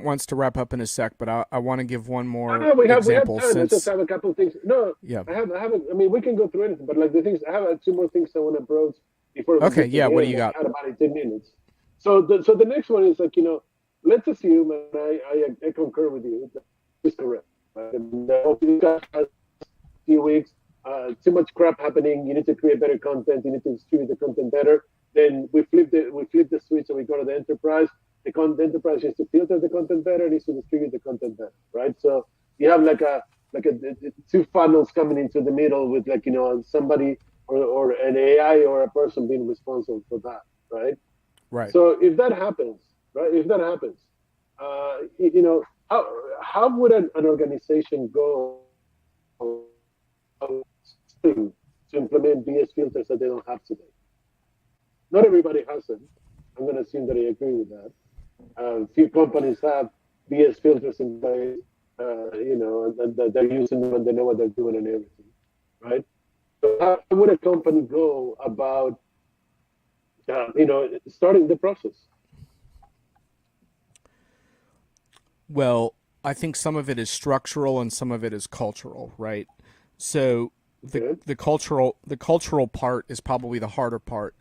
wants to wrap up in a sec, but I want to give one more we have example time. Let's just since have a couple of things. No, yeah. I mean, we can go through anything, but like the things, I have two more things I want to approach before we Okay, get to yeah, the what do end. you We got? had about 18 minutes. So the next one is like, let's assume, and I concur with you, that is correct. Right? And a few weeks, too much crap happening. You need to create better content. You need to distribute the content better. Then we flip the switch and we go to the enterprise. The enterprise needs to filter the content better, needs to distribute the content better, right? So you have like a two funnels coming into the middle with like somebody or an AI or a person being responsible for that, right? Right. So if that happens, right? If that happens, how would an organization go to implement BS filters that they don't have today? Not everybody has them. I'm going to assume that I agree with that. Few companies have BS filters in place, and they're using them and they know what they're doing and everything, right? So how would a company go about, starting the process? Well, I think some of it is structural and some of it is cultural, right? So Okay. the cultural part is probably the harder part.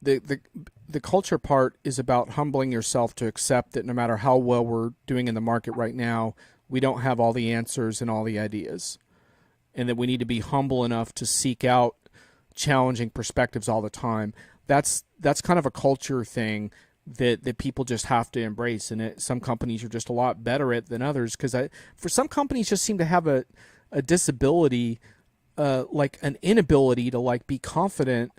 The culture part is about humbling yourself to accept that no matter how well we're doing in the market right now, we don't have all the answers and all the ideas, and that we need to be humble enough to seek out challenging perspectives all the time. That's kind of a culture thing that people just have to embrace, and some companies are just a lot better at than others because for some companies just seem to have a disability, like an inability to like be confident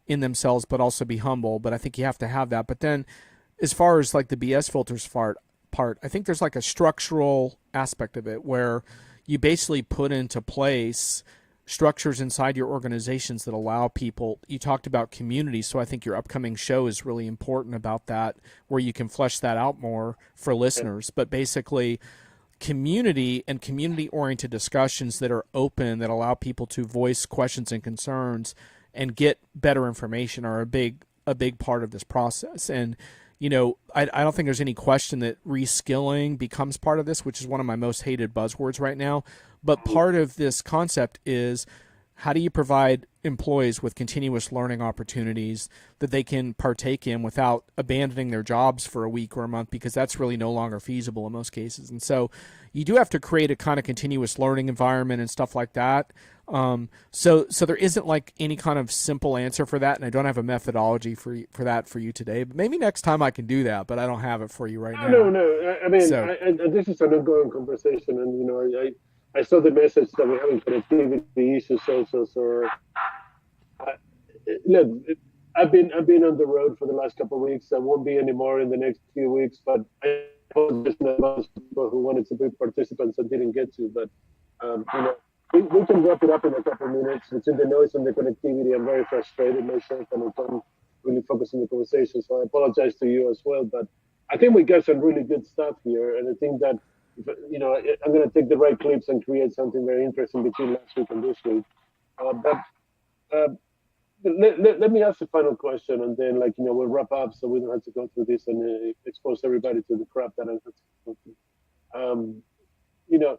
in themselves but also be humble. But I think you have to have that. But then as far as like the BS filters part, I think there's like a structural aspect of it where you basically put into place structures inside your organizations that allow people. You talked about community, so I think your upcoming show is really important about that, where you can flesh that out more for listeners. But basically community and community oriented discussions that are open, that allow people to voice questions and concerns and get better information are a big part of this process. And I don't think there's any question that reskilling becomes part of this, which is one of my most hated buzzwords right now. But part of this concept is, how do you provide employees with continuous learning opportunities that they can partake in without abandoning their jobs for a week or a month, because that's really no longer feasible in most cases. And so you do have to create a kind of continuous learning environment and stuff like that. So there isn't like any kind of simple answer for that, and I don't have a methodology for that for you today. But maybe next time I can do that, but I don't have it for you right now. No. I mean, So this is an ongoing conversation, and I saw the message that we're having connectivity issues also. So look, I've been on the road for the last couple of weeks. I won't be anymore in the next few weeks, but I apologize to those people who wanted to be participants and didn't get to. But we can wrap it up in a couple of minutes. Between the noise and the connectivity, I'm very frustrated myself, and I can't really focus on the conversation. So I apologize to you as well. But I think we got some really good stuff here, and I think that I'm going to take the right clips and create something very interesting between last week and this week. But uh, let me ask the final question, and then we'll wrap up so we don't have to go through this and expose everybody to the crap that I have to go through. Um, you know,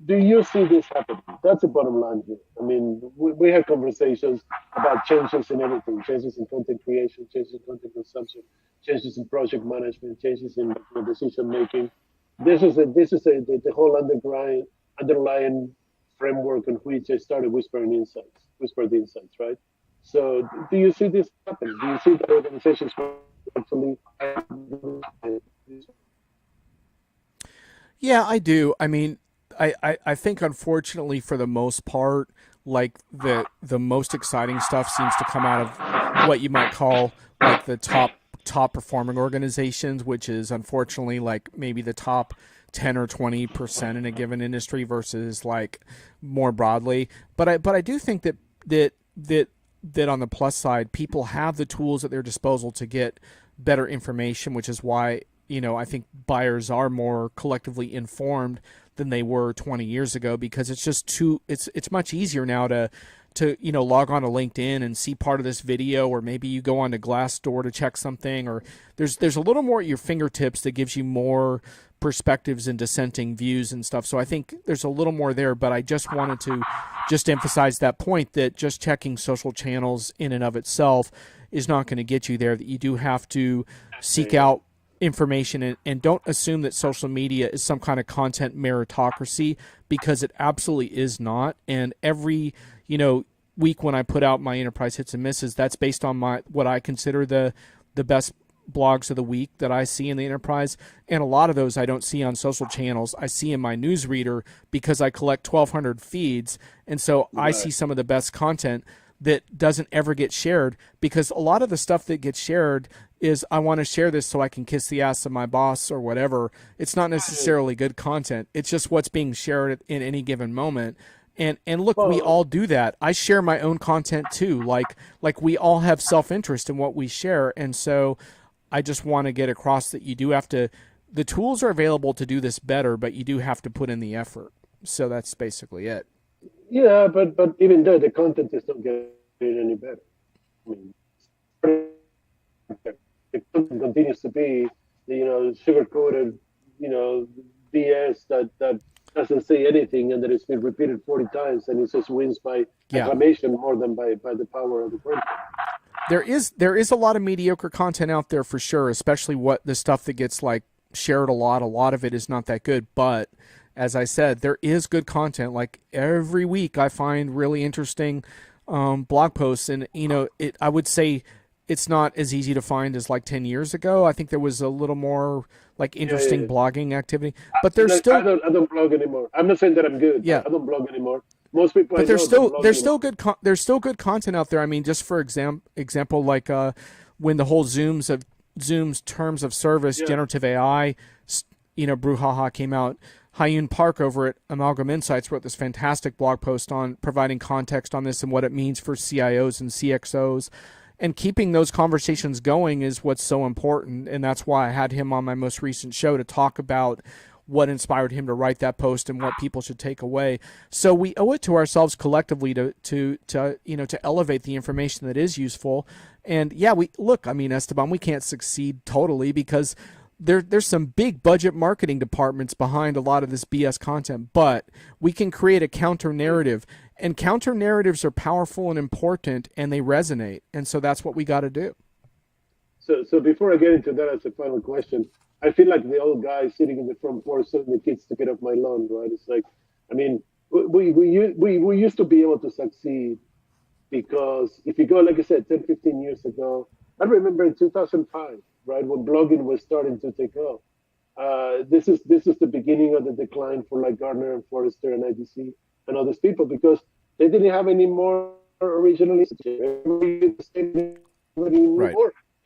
Do you see this happening? That's the bottom line here. I mean, we have conversations about changes in everything, changes in content creation, changes in content consumption, changes in project management, changes in decision making. The whole underlying framework on which I started whispered insights, right? So do you see this happen? Do you see that organizations actually? Yeah, I do. I mean, I think unfortunately for the most part, like the most exciting stuff seems to come out of what you might call like the top performing organizations, which is unfortunately like maybe the top 10 or 20% in a given industry versus like more broadly. But I do think that that on the plus side, people have the tools at their disposal to get better information, which is why I think buyers are more collectively informed than they were 20 years ago because it's just it's much easier now to log on to LinkedIn and see part of this video, or maybe you go on to Glassdoor to check something, or there's a little more at your fingertips that gives you more perspectives and dissenting views and stuff. So I think there's a little more there, but I just wanted to just emphasize that point that just checking social channels in and of itself is not going to get you there, that you do have to seek out information, and don't assume that social media is some kind of content meritocracy, because it absolutely is not. And every week when I put out my enterprise hits and misses, that's based on what I consider the best blogs of the week that I see in the enterprise, and a lot of those I don't see on social channels. I see in my newsreader because I collect 1,200 feeds, and so I see some of the best content that doesn't ever get shared, because a lot of the stuff that gets shared is I want to share this so I can kiss the ass of my boss or whatever. It's not necessarily good content. It's just what's being shared in any given moment. And look, we all do that. I share my own content too. Like we all have self-interest in what we share. And so I just want to get across that you do have to, the tools are available to do this better, but you do have to put in the effort. So that's basically it. Yeah, but even though the content is not getting any better, I mean, the content continues to be sugar coated, BS that doesn't say anything, and that it's been repeated 40 times, and it just wins by acclamation more than by the power of the content. There is a lot of mediocre content out there for sure, especially the stuff that gets like shared a lot. A lot of it is not that good, but as I said, there is good content. Like every week I find really interesting blog posts, and I would say it's not as easy to find as like 10 years ago. I think there was a little more like interesting blogging activity, but there's still I don't blog anymore. I'm not saying that I'm good. Yeah, I don't blog anymore. Most people, but there's still good content out there. I mean, just for example, like when the whole Zoom's terms of service, generative AI, brouhaha came out. Hyun Park over at Amalgam Insights wrote this fantastic blog post on providing context on this and what it means for CIOs and CXOs. And keeping those conversations going is what's so important. And that's why I had him on my most recent show to talk about what inspired him to write that post and what people should take away. So we owe it to ourselves collectively to elevate the information that is useful. And Esteban, we can't succeed totally because there's some big budget marketing departments behind a lot of this BS content, but we can create a counter narrative, and counter narratives are powerful and important, and they resonate. And so that's what we got to do. So before I get into that as a final question, I feel like the old guy sitting in the front porch telling the kids to get off my lawn, right? It's like, I mean, we used to be able to succeed because if you go, like I said, 10, 15 years ago, I remember in 2005, right, when blogging was starting to take off. This is the beginning of the decline for like Gartner and Forrester and IDC and all these people, because they didn't have any more original right.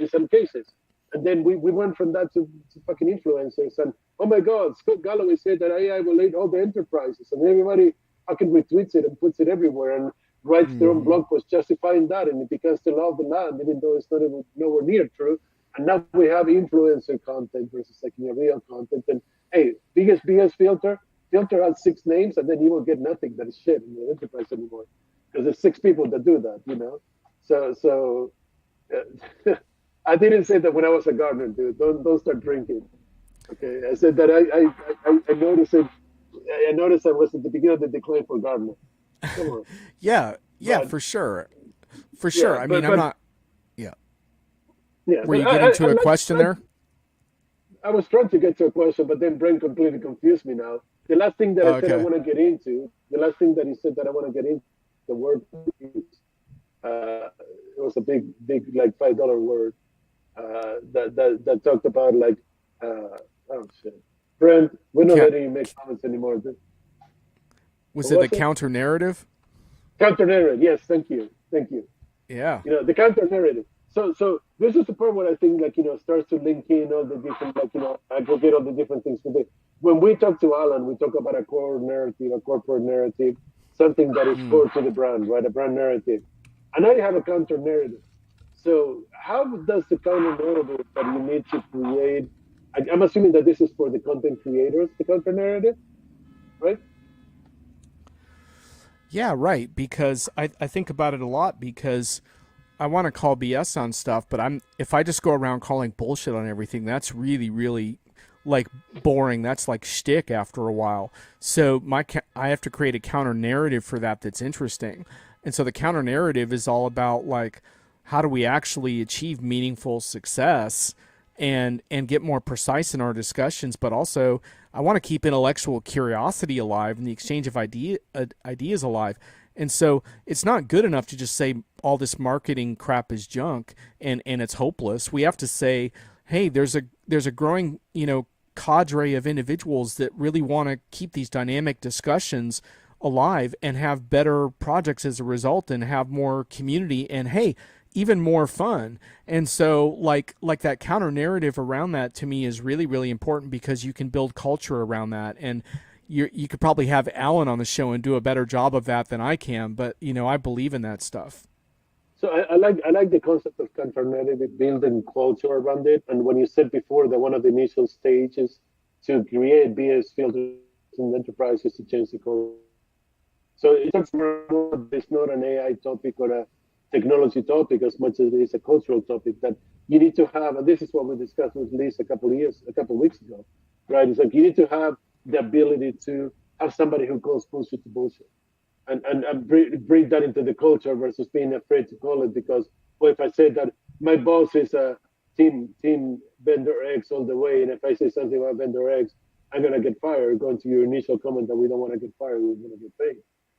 In some cases. And then we went from that to fucking influencers, and oh my God, Scott Galloway said that AI will lead all the enterprises, and everybody fucking retweets it and puts it everywhere and writes their own blog post justifying that, and it becomes the law of the land, even though it's not even nowhere near true. And now we have influencer content versus like real content. And hey, biggest filter has 6 names, and then you will get nothing that is shit in the enterprise anymore, because there's 6 people that do that, So I didn't say that when I was a Gardener, dude. Don't start drinking. Okay, I said that I noticed it I noticed I was at the beginning of the decline for Gardner. Come on. Yeah, But, for sure. For yeah, sure. I mean, I'm not, yeah. Yeah, Were but you getting to I'm a not question trying- there? I was trying to get to a question, but then Brent completely confused me now. The last thing that I said I Okay. want to get into, the last thing that he said that I want to get into, the word use. It was a big like $5 word that talked about like oh shit. Brent, we're not Ca- letting you make comments anymore. What Was it was the it? counter narrative? Counter narrative. Yes, thank you. Yeah. The counter narrative. So this is the part where I think like starts to link in all the different aggregate all the different things. When we talk to Alan, we talk about a core narrative, a corporate narrative, something that is core to the brand, right? A brand narrative. And now you have a counter narrative. So how does the counter narrative that you need to create? I'm assuming that this is for the content creators, the counter narrative, right? Yeah, right. Because I think about it a lot because I want to call BS on stuff, but if I just go around calling bullshit on everything, that's really, really like boring. That's like shtick after a while. So I have to create a counter narrative for that that's interesting. And so the counter narrative is all about like how do we actually achieve meaningful success and get more precise in our discussions, but also I want to keep intellectual curiosity alive and the exchange of ideas alive. And so it's not good enough to just say all this marketing crap is junk and it's hopeless. We have to say, hey, there's a growing, cadre of individuals that really want to keep these dynamic discussions alive and have better projects as a result and have more community and hey, even more fun. And so like that counter narrative around that to me is really, really important because you can build culture around that. And you could probably have Alan on the show and do a better job of that than I can, but I believe in that stuff. So I like the concept of counter narrative, building culture around it. And when you said before that one of the initial stages to create BS filters in enterprises to change the culture. So it's not an AI topic or a technology topic as much as it is a cultural topic that you need to have, and this is what we discussed with Liz a couple of weeks ago, right? It's like you need to have the ability to have somebody who calls bullshit to bullshit and bring that into the culture versus being afraid to call it because, well, if I say that my boss is a team vendor X all the way, and if I say something about vendor X, I'm going to get fired, going to your initial comment that we don't want to get fired, we're going to get paid.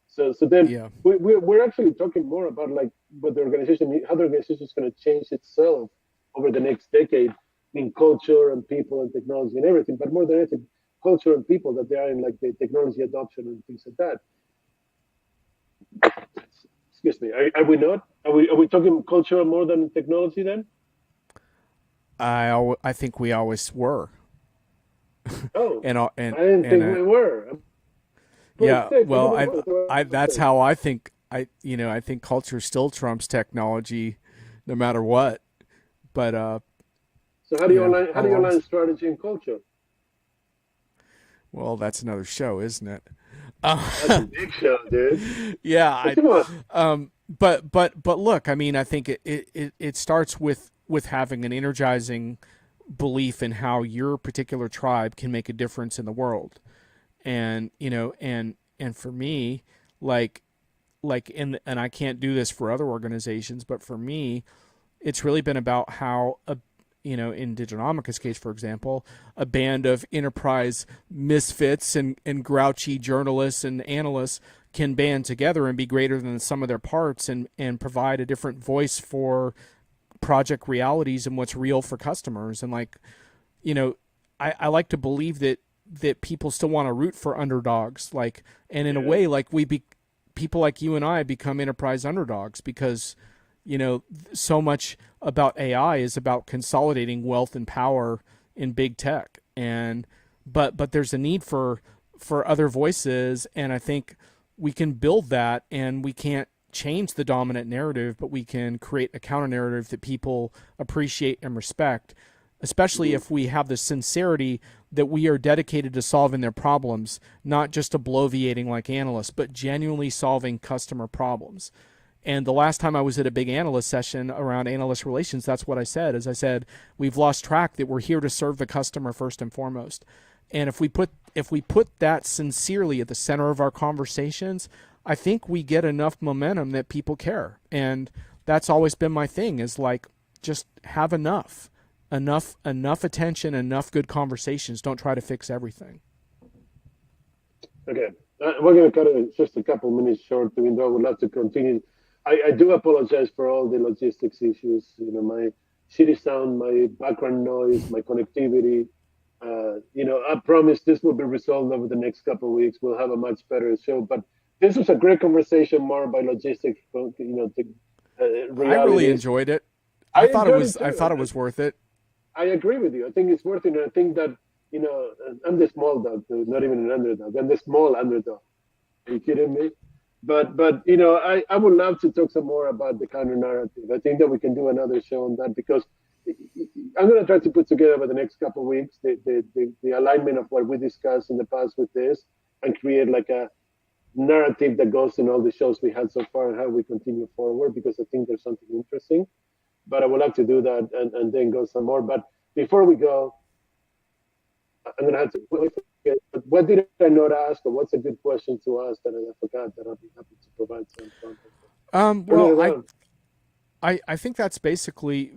So then Yeah. we're actually talking more about like what the organization, how the organization is going to change itself over the next decade in culture and people and technology and everything, but more than anything, culture and people that they are in like the technology adoption and things like that. Excuse me. Are we not? Are we talking culture more than technology then? I think we always were. Oh, and I didn't think we were. Yeah, well, I that's how I think. I think culture still trumps technology, no matter what. But so how do you align strategy and culture? Well, that's another show, isn't it? That's a big show, dude. Yeah, Come on. But look, I mean, I think it starts with having an energizing belief in how your particular tribe can make a difference in the world. And and for me, and I can't do this for other organizations, but for me, it's really been about how in Diginomica's case, for example, a band of enterprise misfits and grouchy journalists and analysts can band together and be greater than the sum of their parts and provide a different voice for project realities and what's real for customers. And I like to believe that people still want to root for underdogs, and in a way, people like you and I become enterprise underdogs because, so much about AI is about consolidating wealth and power in big tech. But there's a need for other voices. And I think we can build that, and we can't change the dominant narrative, but we can create a counter narrative that people appreciate and respect, especially if we have the sincerity that we are dedicated to solving their problems, not just bloviating like analysts, but genuinely solving customer problems. And the last time I was at a big analyst session around analyst relations, that's what I said, we've lost track that we're here to serve the customer first and foremost. And if we put if we put that sincerely at the center of our conversations, I think we get enough momentum that people care. And that's always been my thing, is like, just have enough attention, enough good conversations. Don't try to fix everything. Okay, we're going to cut it just a couple minutes short, even though I would love to continue. I do apologize for all the logistics issues. You know, my city sound, my background noise, my connectivity. You know, I promise this will be resolved over the next couple of weeks. We'll have a much better show. But this was a great conversation, more by logistics. You know, I really enjoyed it. I thought it was worth it. I agree with you. I think it's worth it. And I think that, you know, I'm the small dog, not even an underdog. I'm the small underdog. Are you kidding me? But you know, I would love to talk some more about the counter narrative. I think that we can do another show on that, because I'm going to try to put together over the next couple of weeks the alignment of what we discussed in the past with this, and create like a narrative that goes in all the shows we had so far and how we continue forward, because I think there's something interesting. But I would like to do that and then go some more. But before we go, I'm going to have to forget, what did I not ask, or what's a good question to ask that I forgot, that I'll be happy to provide some context. Well, I think that's basically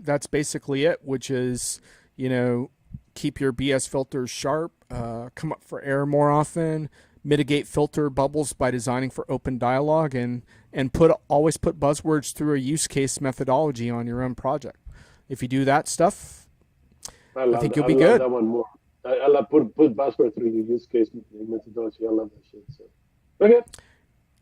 it, which is, you know, keep your BS filters sharp, come up for air more often, mitigate filter bubbles by designing for open dialogue, and always put buzzwords through a use case methodology on your own project. If you do that stuff, I think you'll be good. That one more. I love put buzzword through your use case methodology. I love that shit. So, okay.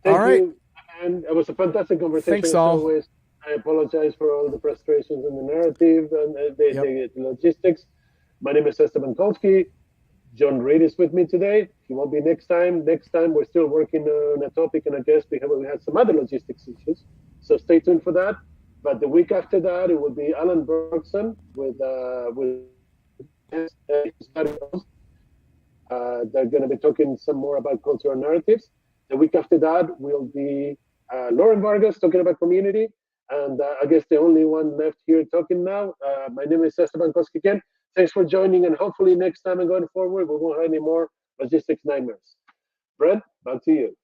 Thank you. And it was a fantastic conversation. Thanks, all. As always. I apologize for all the frustrations in the narrative and the logistics. My name is Esteban Kolsky. John Reed is with me today. He won't be next time. Next time, we're still working on a topic and a guest. We had some other logistics issues, so stay tuned for that. But the week after that, it will be Alan Bergson with his studios. They're going to be talking some more about cultural narratives. The week after that will be Lauren Vargas talking about community. And I guess the only one left here talking now. My name is Esteban Kolsky again. Thanks for joining, and hopefully next time and going forward, we won't have any more logistics nightmares. Brent, back to you.